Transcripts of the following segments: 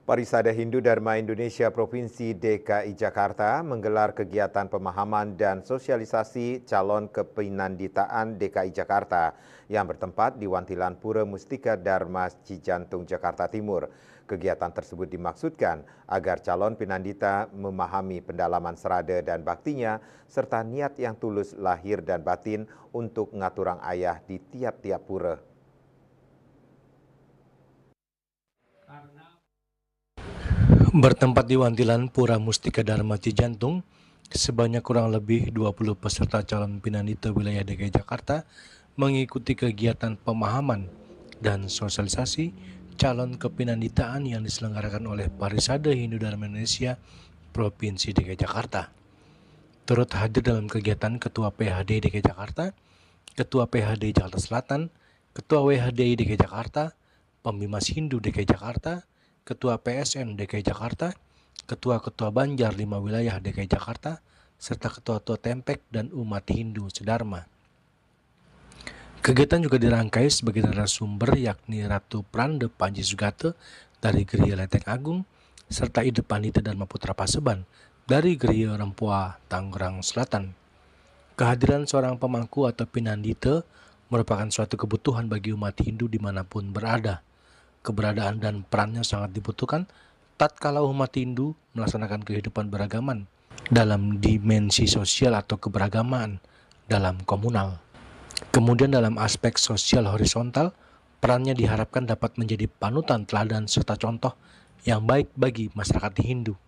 Parisada Hindu Dharma Indonesia Provinsi DKI Jakarta menggelar kegiatan pemahaman dan sosialisasi calon kepinanditaan DKI Jakarta yang bertempat di Wantilan Pura Mustika Dharma Cijantung, Jakarta Timur. Kegiatan tersebut dimaksudkan agar calon pinandita memahami pendalaman serada dan baktinya serta niat yang tulus lahir dan batin untuk ngaturang ayah di tiap-tiap pura. Bertempat di Wantilan Pura Mustika Dharma Cijantung, sebanyak kurang lebih 20 peserta calon pinandita wilayah DKI Jakarta mengikuti kegiatan pemahaman dan sosialisasi calon kepinanditaan yang diselenggarakan oleh Parisada Hindu Dharma Indonesia Provinsi DKI Jakarta. Turut hadir dalam kegiatan Ketua PHD DKI Jakarta, Ketua PHD Jakarta Selatan, Ketua WHDI DKI Jakarta, Pembimas Hindu DKI Jakarta, Ketua PSN DKI Jakarta, Ketua-Ketua Banjar 5 wilayah DKI Jakarta, serta Ketua-Ketua Tempek dan umat Hindu sedharma. Kegiatan juga dirangkai sebagai narasumber yakni Ratu Prande Panji Sugate dari Geria Lenteng Agung, serta Ide Pandita Dharma Putra Paseban dari Geria Rempoa, Tangerang Selatan. Kehadiran seorang pemangku atau pinandita merupakan suatu kebutuhan bagi umat Hindu dimanapun berada. Keberadaan dan perannya sangat dibutuhkan tatkala umat Hindu melaksanakan kehidupan beragaman dalam dimensi sosial atau keberagaman dalam komunal. Kemudian dalam aspek sosial horizontal, perannya diharapkan dapat menjadi panutan teladan serta contoh yang baik bagi masyarakat Hindu.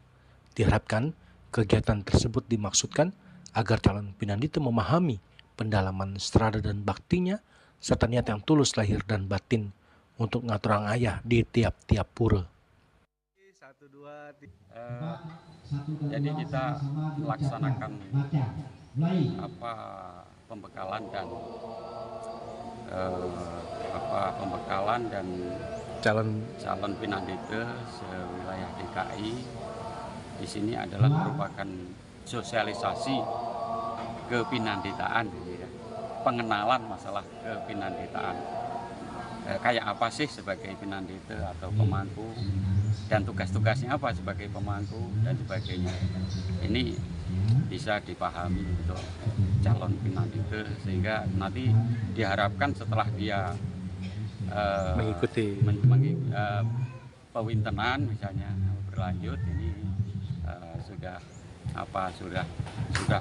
Diharapkan kegiatan tersebut dimaksudkan agar calon pinandita memahami pendalaman strada dan baktinya serta niat yang tulus lahir dan batin untuk ngaturang ayah di tiap-tiap pura. Jadi kita melaksanakan pembekalan dan calon pinandita sewilayah DKI. Di sini adalah merupakan sosialisasi kepinanditaan, pengenalan masalah kepinanditaan. Kayak apa sih sebagai pinandita atau pemangku, dan tugas-tugasnya apa sebagai pemangku dan sebagainya. Ini bisa dipahami untuk calon pinandita sehingga nanti diharapkan setelah dia mengikuti pewintenan misalnya berlanjut ini sudah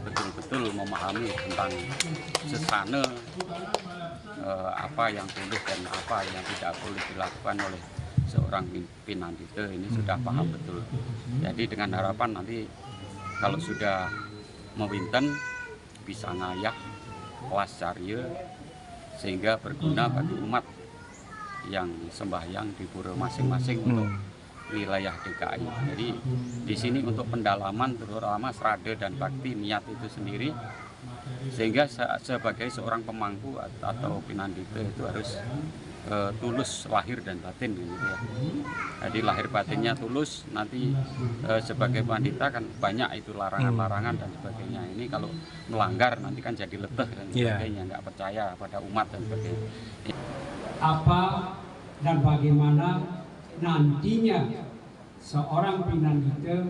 betul-betul memahami tentang sesana apa yang boleh dan apa yang tidak boleh dilakukan oleh seorang pinandita. Ini sudah paham betul. Jadi dengan harapan nanti kalau sudah mewinten bisa ngayah kelas carya sehingga berguna bagi umat yang sembahyang di pura masing-masing untuk wilayah DKI. Jadi di sini untuk pendalaman terutama serada dan bakti niat itu sendiri, sehingga sebagai seorang pemangku atau pinandita itu harus tulus lahir dan batin gitu ya. Jadi lahir batinnya tulus, nanti sebagai pandita kan banyak itu larangan-larangan dan sebagainya. Ini kalau melanggar nanti kan jadi leteh dan sebagainya, nggak percaya pada umat dan sebagainya. Apa dan bagaimana nantinya seorang pinandita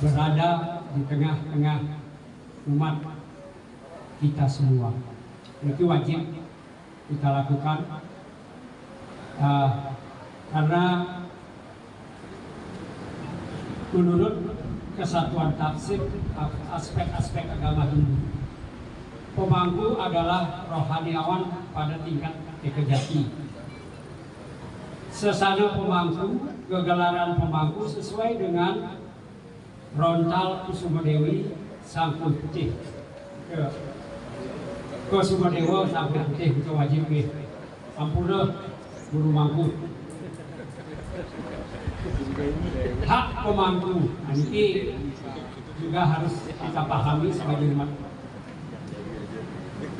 berada di tengah-tengah umat kita semua. Itu wajib kita lakukan karena menurut kesatuan tafsir aspek-aspek agama Hindu, pemangku adalah rohaniawan pada tingkat kejati. Sesana pemangku, kegelaran pemangku sesuai dengan Rontal Kusumadewi Sang Putih Kusumadewa Sang Putih itu wajib Sampurna guru mangku. Hak pemangku ini juga harus kita pahami sebagai umat.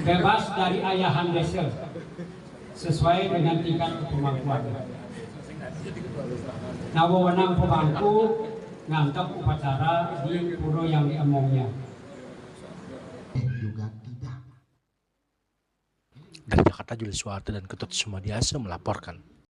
Bebas dari ayahan desa sesuai dengan tingkat kepemangkuan. Nah, wewenang pemangku ngantap upacara di pura yang diemongnya. Dari Jakarta, Julius Suharto dan Ketut Sumadiasa melaporkan.